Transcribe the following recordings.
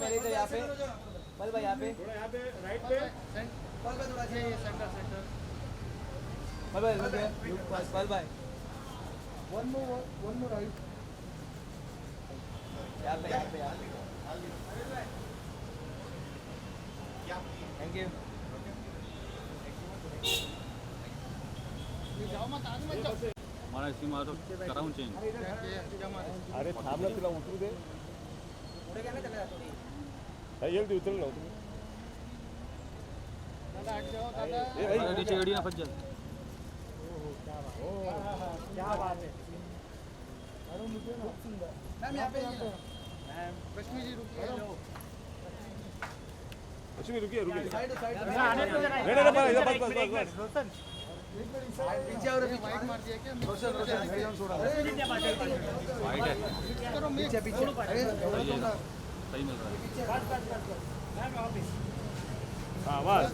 मेरे इधर यहाँ पे पल भाई यहाँ पे थोड़ा यहाँ पे राइट पे पल भाई थोड़ा सेंटर पल भाई पल भाई वन मोर राइट यहाँ पे थैंक यू हमारा इसकी मार तो कराऊं चेंज अरे थांबला तिला उतरू दे जल्दी उतर लो नीचे गाड़ी ना फंस जाए क्या बात है मैम यहाँ पे रश्मि जी रुकिए लक्ष्मी रुकिए साइड बस पीछे और माइक मार दिया क्या रोशन छोड़ा वाइट है करो पीछे अरे सही मिल रहा है हाँ बस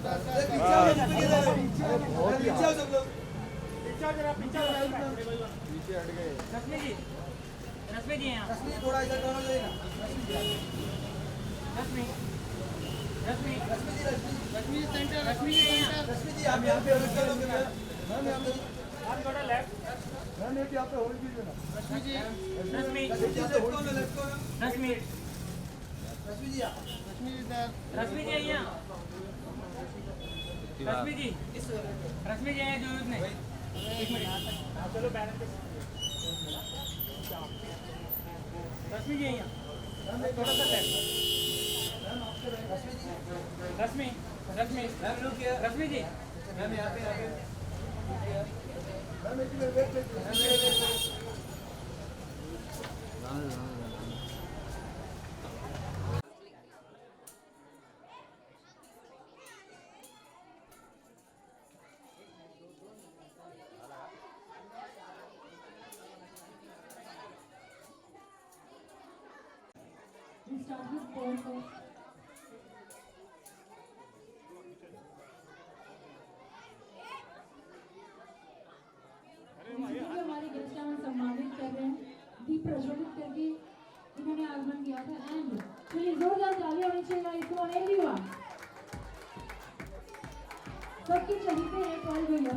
पीछे हट गए रश्मि जी यहाँ रश्मि थोड़ा इधर टर्न हो जाएगा रश्मि सेंटर रश्मि जी आप यहाँ पे होल्ड करोगे मैम यहाँ पे थोड़ा लेफ्ट मैम एक यहाँ पे होल्ड कीजिए ना रश्मि जी रश्मि लेफ्ट कॉर्नर रश्मि रश्मि जी इधर रश्मि जी यहाँ रश्मि जी यहाँ जरूरत नहीं एक मिनट चलो बैलेंस रश्मि जी यहाँ थोड़ा सा लेफ्ट रश्मि जी मैम यहाँ पे मैम एक minute wait We start with Paul first. हमारे गेस्ट हम सम्मानित कर रहे हैं दीप प्रज्वलित करके इन्होंने आगमन किया था एंड चलिए जोरदार तालियां होनी चाहिए इसको एवरीवन सबके चलते हैं पॉल भैया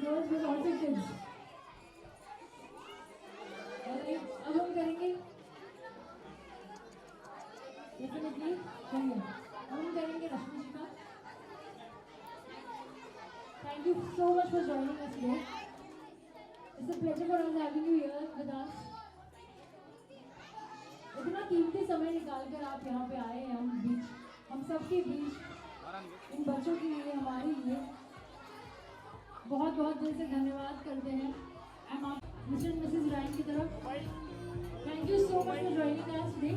गर्ल्स विद ऑल्सो किड्स अब हम करेंगे डेफिनेटली हम करेंगे रश्मि जी का Thank you so much for joining us today. It's a pleasure for us having you here with us. इतना कीमती समय निकालकर आप यहाँ पे आए हैं हम सबके बीच इन बच्चों के लिए हमारे लिए बहुत बहुत दिल से धन्यवाद करते हैं एंड आप मिस्टर एंड मिसेस रायन की तरफ thank you so much for joining us today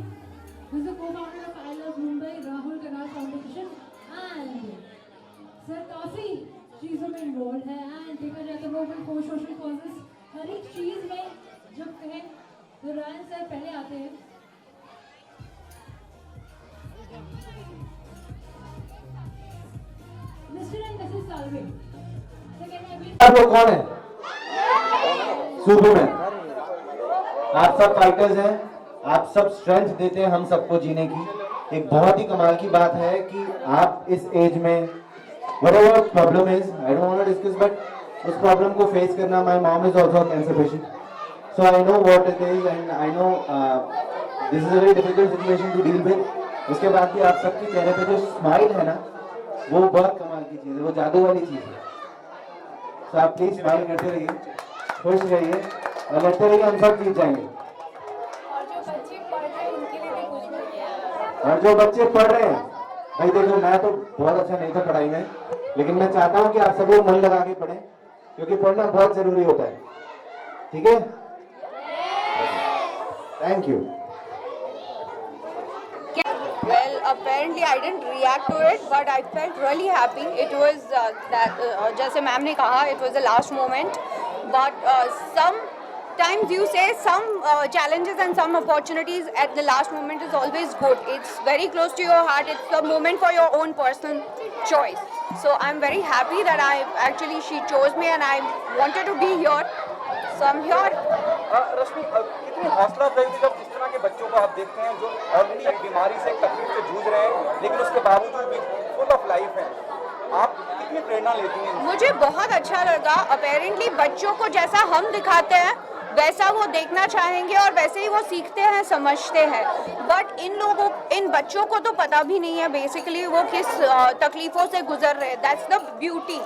who is the co-founder of I love Mumbai Rahul Kanal foundation and sir काफ़ी चीज़ों में इन्वॉल्व है एंड देखा जाए तो वो फॉर सोशल कॉजेस हर एक चीज़ में जब कहें तो रायन सर पहले आते हैं मिस्टर एंड मिसेस साल्वे आप लोग कौन है सुपरमैन आप सब फाइटर्स हैं आप सब स्ट्रेंथ देते हैं हम सबको जीने की एक बहुत ही कमाल की बात है कि आप इस एज में whatever problem is, I don't want to discuss, but उस problem को face करना, my mom is also a cancer patient, so I know what it is and I know this is a very difficult situation to deal with. उसके बाद भी आप सबके चेहरे पे जो स्माइल है ना, वो बहुत कमाल की चीज़ है, वो जादू वाली चीज़ है. So आप प्लीज स्माइल करते रहिए, खुश रहिए और लड़ते रहिए, हम सब जीत जाएंगे. और जो बच्चे पढ़ रहे हैं भाई देखो मैं तो बहुत अच्छा नहीं था पढ़ाई में लेकिन मैं चाहता हूं कि आप सब लोग मन लगा के पढ़ें क्योंकि पढ़ना बहुत जरूरी होता है ठीक है thank you Well, apparently I didn't react to it, but I felt really happy. It was that, जैसे मैम ने कहा, it was the last moment. But some times you say some challenges and some opportunities at the last moment is always good. It's very close to your heart. It's the moment for your own personal choice. So I'm very happy that she chose me and I wanted to be here. So I'm here. रश्मि कितनी हौसला अफजाई हुई जब जिस तरह के बच्चों को आप देखते हैं जो ऑलरेडी एक बीमारी से तकलीफ से जूझ रहे हैं लेकिन उसके बावजूद भी फुल ऑफ लाइफ हैं, आप कितनी प्रेरणा लेती हैं? मुझे बहुत अच्छा लगा. अपेरेंटली बच्चों को जैसा हम दिखाते हैं वैसा वो देखना चाहेंगे और वैसे ही वो सीखते हैं, समझते हैं. बट इन बच्चों को तो पता भी नहीं है बेसिकली वो किस तकलीफों से गुजर रहे हैं. That's the beauty,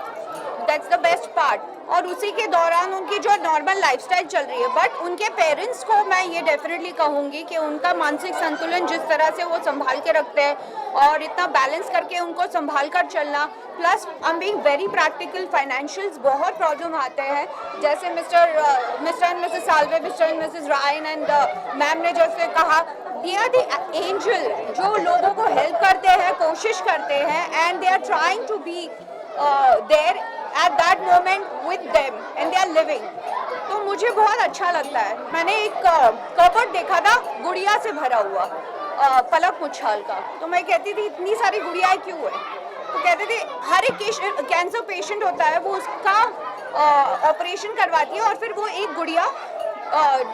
that's the best part. और उसी के दौरान उनकी जो नॉर्मल लाइफस्टाइल चल रही है. बट उनके पेरेंट्स को मैं ये डेफिनेटली कहूँगी कि उनका मानसिक संतुलन जिस तरह से वो संभाल के रखते हैं और इतना बैलेंस करके उनको संभाल कर चलना. Plus I am being very practical. Financials बहुत प्रॉब्लम आते हैं. जैसे mister and Mrs Salve, mister and Mrs Ryan and ma'am ने जैसे कहा, दे आर द एंजल जो लोगों को हेल्प करते हैं, कोशिश करते हैं and they are trying to be there at that moment with them and they are living. तो मुझे बहुत अच्छा लगता है. मैंने एक कबर्ड देखा था गुड़िया से भरा हुआ, पलक मुच्छाल का. तो मैं कहती थी इतनी सारी गुड़ियाएं क्यों है? तो कहते थे हर एक कैंसर पेशेंट होता है वो उसका ऑपरेशन करवाती है और फिर वो एक गुड़िया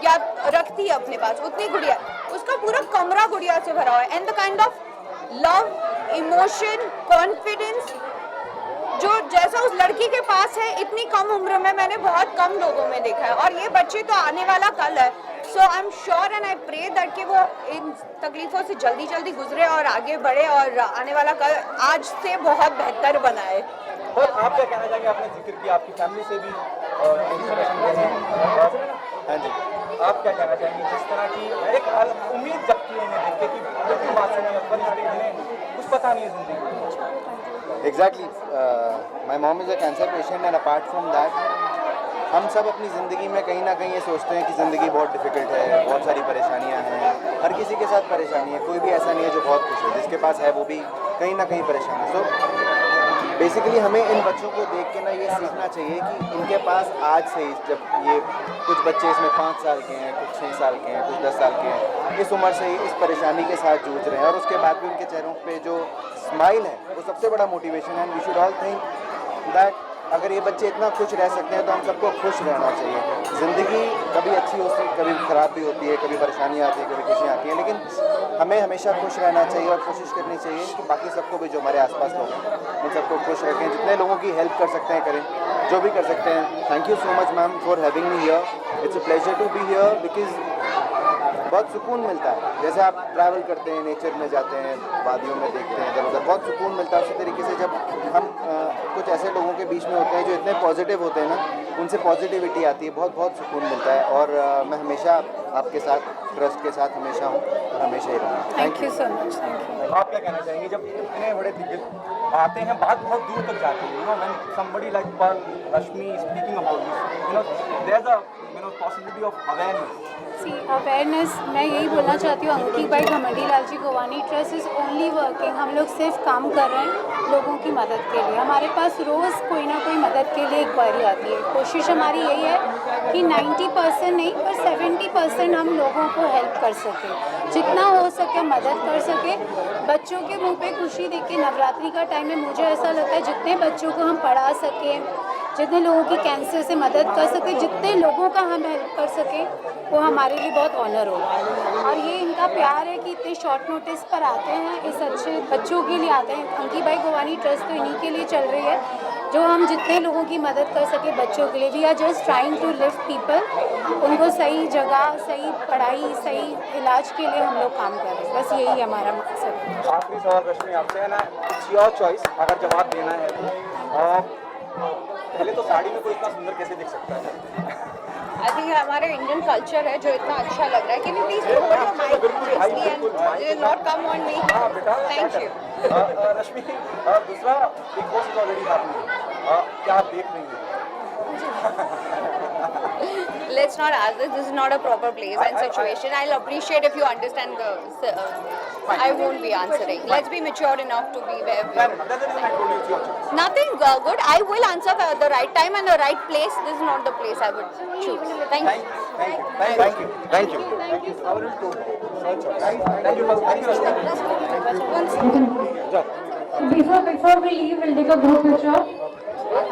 या रखती है अपने पास. उतनी गुड़िया, उसका पूरा कमरा गुड़िया से भरा हुआ है. And the kind of love, emotion, confidence जो जैसा उस लड़की के पास है इतनी कम उम्र में मैंने बहुत कम लोगों में देखा है. और ये बच्चे तो आने वाला कल है. So I am sure and I pray that कि वो इन तकलीफों से जल्दी जल्दी गुजरे और आगे बढ़े और आने वाला कल आज से बहुत बेहतर बनाए. और आप क्या कहना चाहेंगे? आपने जिक्र किया आपकी फैमिली से भी हाँ जी, आप क्या कहना चाहेंगे जिस तरह की एक उम्मीद जगती है इन्हें देख के कि बात सुनिए कुछ पता नहीं है जिंदगी. Exactly. My mom is a cancer patient and apart from that, हम सब अपनी ज़िंदगी में कहीं ना कहीं ये सोचते हैं कि ज़िंदगी बहुत डिफ़िकल्ट है, बहुत सारी परेशानियां हैं. हर किसी के साथ परेशानी है, कोई भी ऐसा नहीं है जो बहुत खुश है. जिसके पास है वो भी कहीं ना कहीं परेशान है. सो बेसिकली हमें इन बच्चों को देख के ना ये सीखना चाहिए कि इनके पास आज से ही, जब ये कुछ बच्चे इसमें 5 साल के हैं, कुछ 6 साल के हैं, कुछ 10 साल के हैं, इस उम्र से ही इस परेशानी के साथ जूझ रहे हैं और उसके बाद भी उनके चेहरों पे जो स्माइल है वो सबसे बड़ा मोटिवेशन है. We should all think that अगर ये बच्चे इतना खुश रह सकते हैं तो हम सबको खुश रहना चाहिए. ज़िंदगी कभी अच्छी होती है, कभी ख़राब भी होती है, कभी परेशानियाँ आती हैं, कभी खुशियाँ आती हैं, लेकिन हमें हमेशा खुश रहना चाहिए और कोशिश करनी चाहिए कि बाकी सबको भी जो हमारे आसपास लोग हैं उन सबको खुश रखें. जितने लोगों की हेल्प कर सकते हैं करें, जो भी कर सकते हैं. Thank you so much ma'am for having me here. It's a pleasure to be here because बहुत सुकून मिलता है. जैसे आप ट्रैवल करते हैं, नेचर में जाते हैं, वादियों में देखते हैं, इधर उधर बहुत सुकून मिलता है. उसी तरीके से जब हम कुछ ऐसे लोगों के बीच में होते हैं जो इतने पॉजिटिव होते हैं ना, उनसे पॉजिटिविटी आती है, बहुत बहुत सुकून मिलता है. और मैं हमेशा आपके साथ ट्रस्ट के साथ हमेशा हूँ और हमेशा ही रहूँगा. Thank you so much. Thank you. आप क्या कहना चाहेंगे जब इतने बड़े दिग्गज आते हैं, बात बहुत दूर तक जाती है? When somebody like Rashmi speaking about this, there is a possibility of awareness. Awareness मैं यही बोलना चाहती हूँ, अंकित भाई Ghamandi Lal ji Gowani trust is only working. हम लोग सिर्फ काम कर रहे हैं लोगों की मदद के लिए. हमारे पास रोज़ कोई ना कोई मदद के लिए इंक्वायरी आती है. कोशिश हमारी यही है कि 90% नहीं पर 70% हम लोगों को हेल्प कर सकें, जितना हो सके मदद कर सके. बच्चों के मुंह पे खुशी देख के, नवरात्रि का टाइम है, मुझे ऐसा लगता है जितने बच्चों को हम पढ़ा सकें, जितने लोगों की कैंसर से मदद कर सके, जितने लोगों का हम हेल्प कर सकें, वो हमारे लिए बहुत ऑनर होगा. और ये इनका प्यार है कि इतने शॉर्ट नोटिस पर आते हैं, इस अच्छे बच्चों के लिए आते हैं. अंकित भाई गोवानी ट्रस्ट तो इन्हीं के लिए चल रही है, जो हम जितने लोगों की मदद कर सके बच्चों के लिए. We are just trying to lift people, उनको सही जगह, सही पढ़ाई, सही इलाज के लिए हम लोग काम कर रहे हैं. बस यही हमारा मकसद. आखिरी सवाल रश्मि आपसे है ना, इट्स योर चॉइस अगर जवाब देना है तो. पहले तो साड़ी में कोई इतना सुंदर कैसे दिख सकता है? आई थिंक हमारे इंडियन कल्चर है जो इतना अच्छा लग रहा है. Can you please hold your mike and not come on me. Thank you. Rashmi, दूसरा Bigg Boss is already happening, क्या आप देख रही हैं? Let's not ask this. This is not a proper place and situation. I'll appreciate if you understand the. I won't be answering. Let's be mature enough to be where we are. That's the reason I told you it's Nothing good. I will answer at the right time and the right place. This is not the place I would choose. Thank you. Thank you. Before we leave, we'll take a group picture.